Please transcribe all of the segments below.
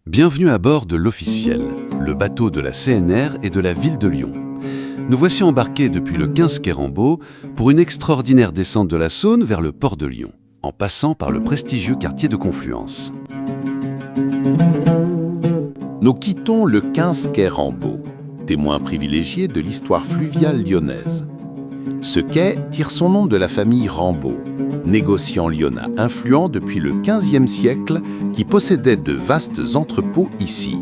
Bienvenue à bord de l'Officiel, le bateau de la CNR et de la ville de Lyon. Nous voici embarqués depuis le 15 quai Rambaud pour une extraordinaire descente de la Saône vers le port de Lyon, en passant par le prestigieux quartier de Confluence. Nous quittons le 15 quai Rambaud, témoin privilégié de l'histoire fluviale lyonnaise. Ce quai tire son nom de la famille Rambaud, négociant lyonnais influent depuis le XVe siècle qui possédait de vastes entrepôts ici.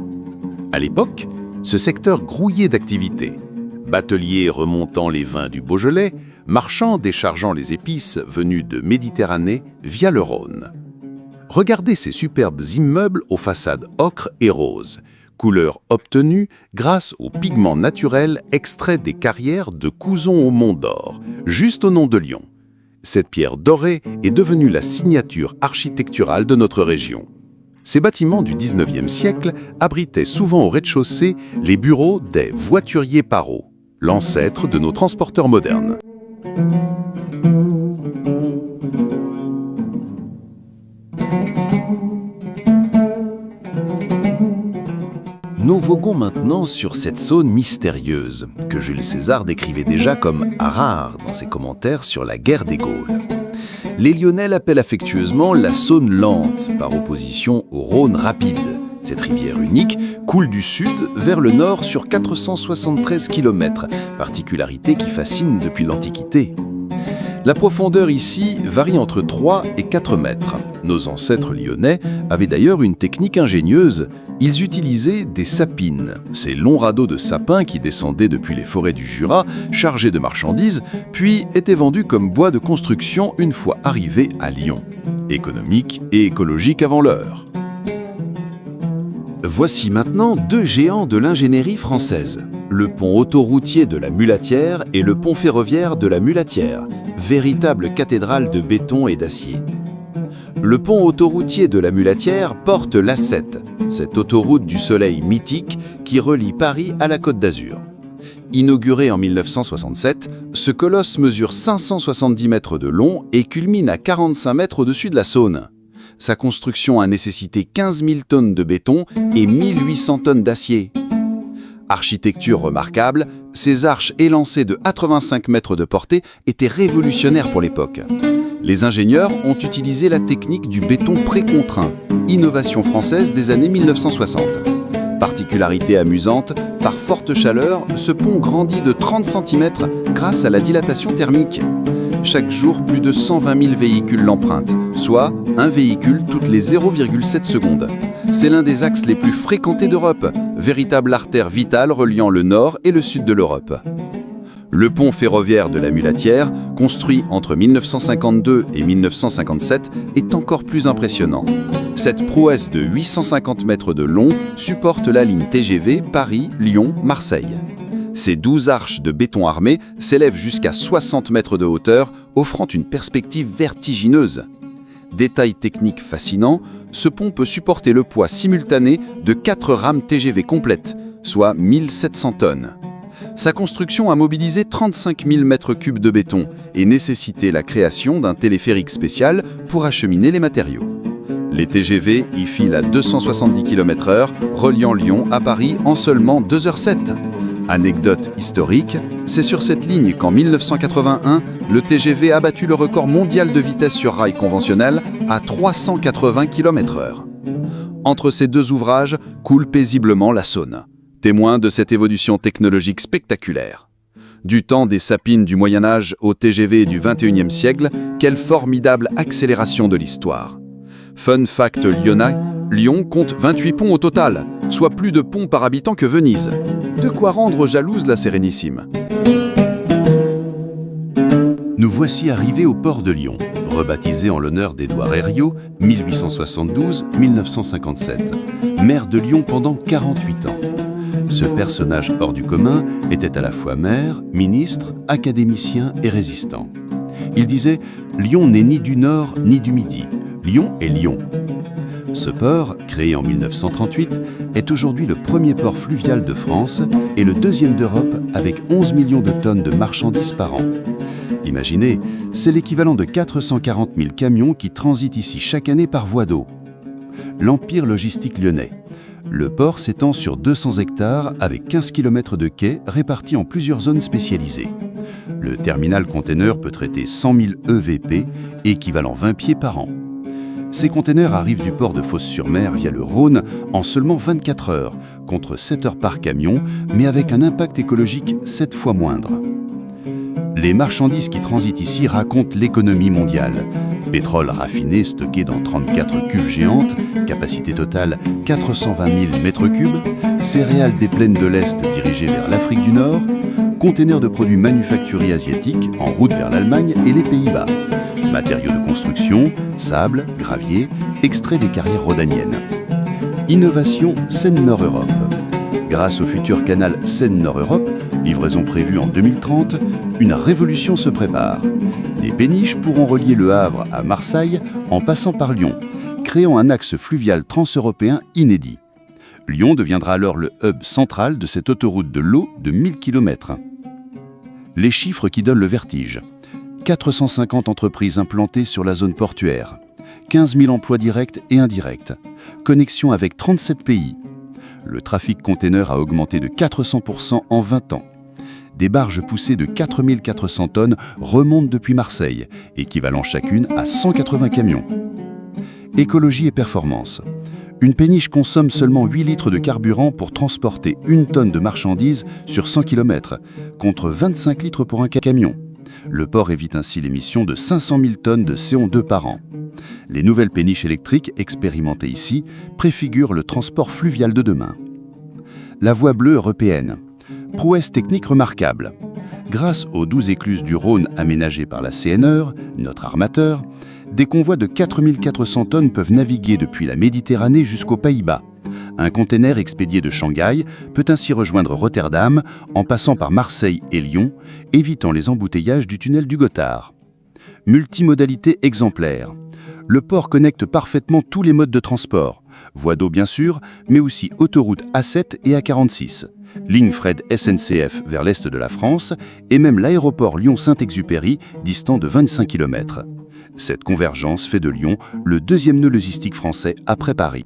À l'époque, ce secteur grouillait d'activités. Bateliers remontant les vins du Beaujolais, marchands déchargeant les épices venues de Méditerranée via le Rhône. Regardez ces superbes immeubles aux façades ocre et rose, couleur obtenue grâce aux pigments naturels extraits des carrières de Couzon au Mont d'Or, juste au nom de Lyon. Cette pierre dorée est devenue la signature architecturale de notre région. Ces bâtiments du XIXe siècle abritaient souvent au rez-de-chaussée les bureaux des voituriers Parrot, l'ancêtre de nos transporteurs modernes. Nous voguons maintenant sur cette Saône mystérieuse, que Jules César décrivait déjà comme rare dans ses commentaires sur la guerre des Gaules. Les Lyonnais l'appellent affectueusement la Saône lente, par opposition au Rhône rapide. Cette rivière unique coule du sud vers le nord sur 473 km, particularité qui fascine depuis l'Antiquité. La profondeur ici varie entre 3 et 4 mètres. Nos ancêtres lyonnais avaient d'ailleurs une technique ingénieuse. Ils utilisaient des sapines, ces longs radeaux de sapins qui descendaient depuis les forêts du Jura, chargés de marchandises, puis étaient vendus comme bois de construction une fois arrivés à Lyon. Économique et écologique avant l'heure. Voici maintenant deux géants de l'ingénierie française. Le pont autoroutier de la Mulatière et le pont ferroviaire de la Mulatière, véritable cathédrale de béton et d'acier. Le pont autoroutier de la Mulatière porte l'A7, cette autoroute du soleil mythique qui relie Paris à la Côte d'Azur. Inauguré en 1967, ce colosse mesure 570 mètres de long et culmine à 45 mètres au-dessus de la Saône. Sa construction a nécessité 15 000 tonnes de béton et 1800 tonnes d'acier. Architecture remarquable, ces arches élancées de 85 mètres de portée étaient révolutionnaires pour l'époque. Les ingénieurs ont utilisé la technique du béton précontraint, innovation française des années 1960. Particularité amusante, par forte chaleur, ce pont grandit de 30 cm grâce à la dilatation thermique. Chaque jour, plus de 120 000 véhicules l'empruntent, soit un véhicule toutes les 0,7 secondes. C'est l'un des axes les plus fréquentés d'Europe, véritable artère vitale reliant le nord et le sud de l'Europe. Le pont ferroviaire de la Mulatière, construit entre 1952 et 1957, est encore plus impressionnant. Cette prouesse de 850 mètres de long supporte la ligne TGV Paris-Lyon-Marseille. Ces 12 arches de béton armé s'élèvent jusqu'à 60 mètres de hauteur, offrant une perspective vertigineuse. Détail technique fascinant, ce pont peut supporter le poids simultané de 4 rames TGV complètes, soit 1700 tonnes. Sa construction a mobilisé 35 000 m3 de béton et nécessité la création d'un téléphérique spécial pour acheminer les matériaux. Les TGV y filent à 270 km/h, reliant Lyon à Paris en seulement 2h07. Anecdote historique, c'est sur cette ligne qu'en 1981, le TGV a battu le record mondial de vitesse sur rail conventionnel à 380 km/h. Entre ces deux ouvrages coule paisiblement la Saône, témoin de cette évolution technologique spectaculaire. Du temps des sapines du Moyen-Âge au TGV du XXIe siècle, quelle formidable accélération de l'histoire. Fun fact lyonnais, Lyon compte 28 ponts au total, soit plus de ponts par habitant que Venise. De quoi rendre jalouse la Sérénissime. Nous voici arrivés au port de Lyon, rebaptisé en l'honneur d'Édouard Herriot, 1872-1957, maire de Lyon pendant 48 ans. Ce personnage hors du commun était à la fois maire, ministre, académicien et résistant. Il disait « Lyon n'est ni du Nord ni du Midi. Lyon est Lyon ». Ce port, créé en 1938, est aujourd'hui le premier port fluvial de France et le deuxième d'Europe avec 11 millions de tonnes de marchandises par an. Imaginez, c'est l'équivalent de 440 000 camions qui transitent ici chaque année par voie d'eau. L'empire logistique lyonnais. Le port s'étend sur 200 hectares avec 15 km de quais répartis en plusieurs zones spécialisées. Le terminal container peut traiter 100 000 EVP, équivalent 20 pieds par an. Ces containers arrivent du port de Fos-sur-Mer via le Rhône en seulement 24 heures, contre 7 heures par camion, mais avec un impact écologique 7 fois moindre. Les marchandises qui transitent ici racontent l'économie mondiale. Pétrole raffiné stocké dans 34 cuves géantes, capacité totale 420 000 mètres cubes, céréales des plaines de l'Est dirigées vers l'Afrique du Nord, containers de produits manufacturés asiatiques en route vers l'Allemagne et les Pays-Bas, matériaux de construction, sable, gravier, extraits des carrières rhodaniennes. Innovation Seine-Nord-Europe. Grâce au futur canal Seine-Nord-Europe, livraison prévue en 2030, une révolution se prépare. Des péniches pourront relier Le Havre à Marseille en passant par Lyon, créant un axe fluvial transeuropéen inédit. Lyon deviendra alors le hub central de cette autoroute de l'eau de 1000 km. Les chiffres qui donnent le vertige. 450 entreprises implantées sur la zone portuaire, 15 000 emplois directs et indirects, connexion avec 37 pays. Le trafic container a augmenté de 400% en 20 ans. Des barges poussées de 4 400 tonnes remontent depuis Marseille, équivalent chacune à 180 camions. Écologie et performance. Une péniche consomme seulement 8 litres de carburant pour transporter 1 tonne de marchandises sur 100 km, contre 25 litres pour un camion. Le port évite ainsi l'émission de 500 000 tonnes de CO2 par an. Les nouvelles péniches électriques expérimentées ici préfigurent le transport fluvial de demain. La voie bleue européenne. Prouesse technique remarquable. Grâce aux 12 écluses du Rhône aménagées par la CNR, notre armateur, des convois de 4 400 tonnes peuvent naviguer depuis la Méditerranée jusqu'aux Pays-Bas. Un container expédié de Shanghai peut ainsi rejoindre Rotterdam en passant par Marseille et Lyon, évitant les embouteillages du tunnel du Gothard. Multimodalité exemplaire. Le port connecte parfaitement tous les modes de transport, voie d'eau bien sûr, mais aussi autoroute A7 et A46, ligne fret SNCF vers l'est de la France et même l'aéroport Lyon-Saint-Exupéry, distant de 25 km. Cette convergence fait de Lyon le deuxième nœud logistique français après Paris.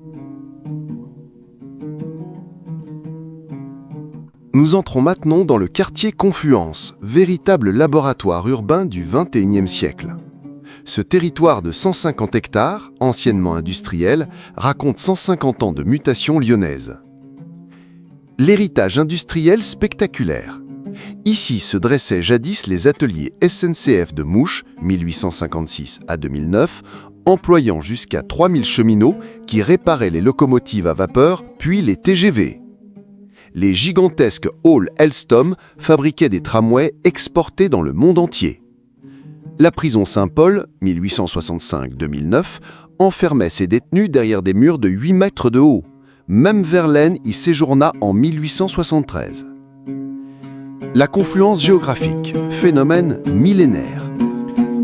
Nous entrons maintenant dans le quartier Confluence, véritable laboratoire urbain du XXIe siècle. Ce territoire de 150 hectares, anciennement industriel, raconte 150 ans de mutation lyonnaise. L'héritage industriel spectaculaire. Ici se dressaient jadis les ateliers SNCF de Mouches, 1856 à 2009, employant jusqu'à 3000 cheminots qui réparaient les locomotives à vapeur, puis les TGV. Les gigantesques halls Alstom fabriquaient des tramways exportés dans le monde entier. La prison Saint-Paul, 1865-2009, enfermait ses détenus derrière des murs de 8 mètres de haut. Même Verlaine y séjourna en 1873. La confluence géographique, phénomène millénaire.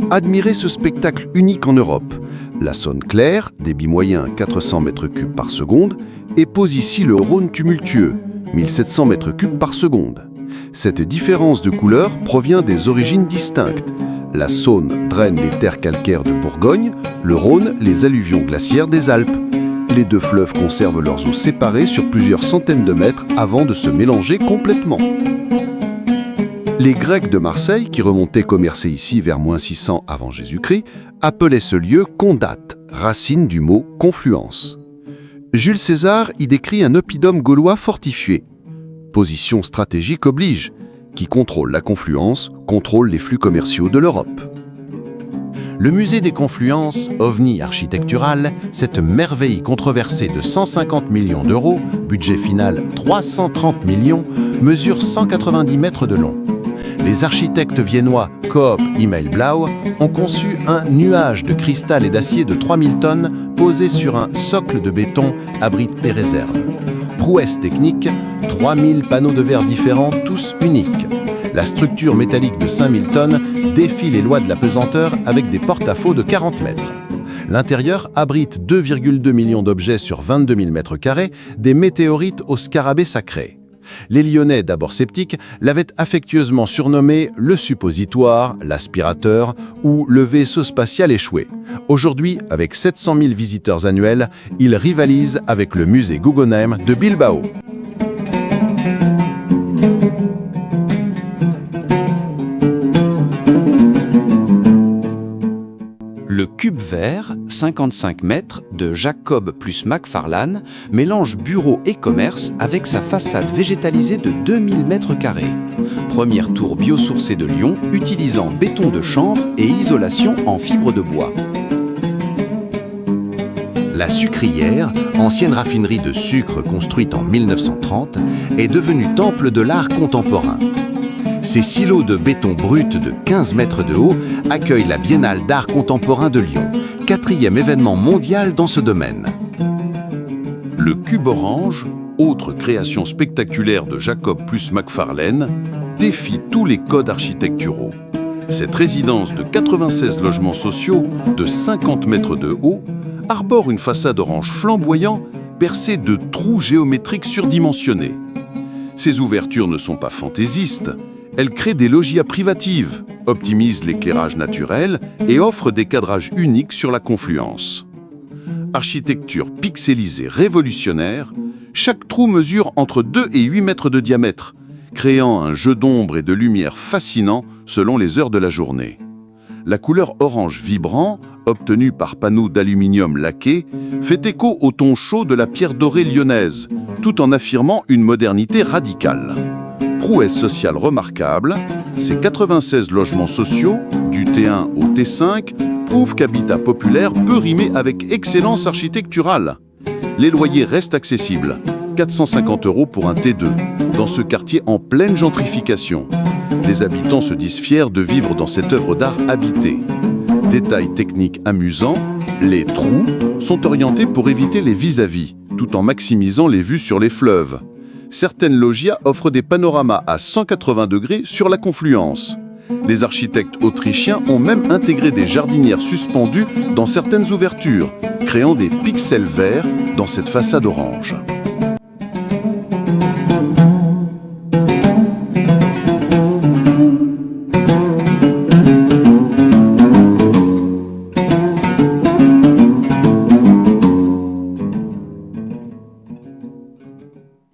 Admirez ce spectacle unique en Europe. La Saône claire, débit moyen 400 mètres cubes par seconde, épouse ici le Rhône tumultueux, 1700 mètres cubes par seconde. Cette différence de couleur provient des origines distinctes. La Saône draine les terres calcaires de Bourgogne, le Rhône les alluvions glaciaires des Alpes. Les deux fleuves conservent leurs eaux séparées sur plusieurs centaines de mètres avant de se mélanger complètement. Les Grecs de Marseille, qui remontaient commercer ici vers -600 avant Jésus-Christ, appelaient ce lieu Condate, racine du mot confluence. Jules César y décrit un oppidum gaulois fortifié. Position stratégique oblige. Qui contrôle la confluence, contrôle les flux commerciaux de l'Europe. Le musée des Confluences, ovni architectural, cette merveille controversée de 150 millions d'euros, budget final 330 millions, mesure 190 mètres de long. Les architectes viennois Coop Himmelblau ont conçu un nuage de cristal et d'acier de 3000 tonnes posé sur un socle de béton abrite et réserve. Prouesse technique, 3000 panneaux de verre différents, tous uniques. La structure métallique de 5000 tonnes défie les lois de la pesanteur avec des porte-à-faux de 40 mètres. L'intérieur abrite 2,2 millions d'objets sur 22 000 mètres carrés, des météorites au scarabée sacré. Les Lyonnais, d'abord sceptiques, l'avaient affectueusement surnommé le suppositoire, l'aspirateur ou le vaisseau spatial échoué. Aujourd'hui, avec 700 000 visiteurs annuels, il rivalise avec le musée Guggenheim de Bilbao. Le cube vert, 55 mètres, de Jacob plus Macfarlane, mélange bureau et commerce avec sa façade végétalisée de 2000 mètres carrés. Première tour biosourcée de Lyon, utilisant béton de chanvre et isolation en fibre de bois. La sucrière, ancienne raffinerie de sucre construite en 1930, est devenue temple de l'art contemporain. Ces silos de béton brut de 15 mètres de haut accueillent la Biennale d'art contemporain de Lyon, 4e événement mondial dans ce domaine. Le cube orange, autre création spectaculaire de Jacob plus Macfarlane, défie tous les codes architecturaux. Cette résidence de 96 logements sociaux de 50 mètres de haut arbore une façade orange flamboyant percée de trous géométriques surdimensionnés. Ces ouvertures ne sont pas fantaisistes. Elles créent des loggias privatives, optimisent l'éclairage naturel et offrent des cadrages uniques sur la confluence. Architecture pixelisée révolutionnaire, chaque trou mesure entre 2 et 8 mètres de diamètre, créant un jeu d'ombre et de lumière fascinant selon les heures de la journée. La couleur orange vibrant, obtenue par panneaux d'aluminium laqué, fait écho au ton chaud de la pierre dorée lyonnaise, tout en affirmant une modernité radicale. Prouesse sociale remarquable, ces 96 logements sociaux, du T1 au T5, prouvent qu'habitat populaire peut rimer avec excellence architecturale. Les loyers restent accessibles, 450 € pour un T2, dans ce quartier en pleine gentrification. Les habitants se disent fiers de vivre dans cette œuvre d'art habitée. Détail technique amusant, les trous sont orientés pour éviter les vis-à-vis, tout en maximisant les vues sur les fleuves. Certaines loggias offrent des panoramas à 180 degrés sur la confluence. Les architectes autrichiens ont même intégré des jardinières suspendues dans certaines ouvertures, créant des pixels verts dans cette façade orange.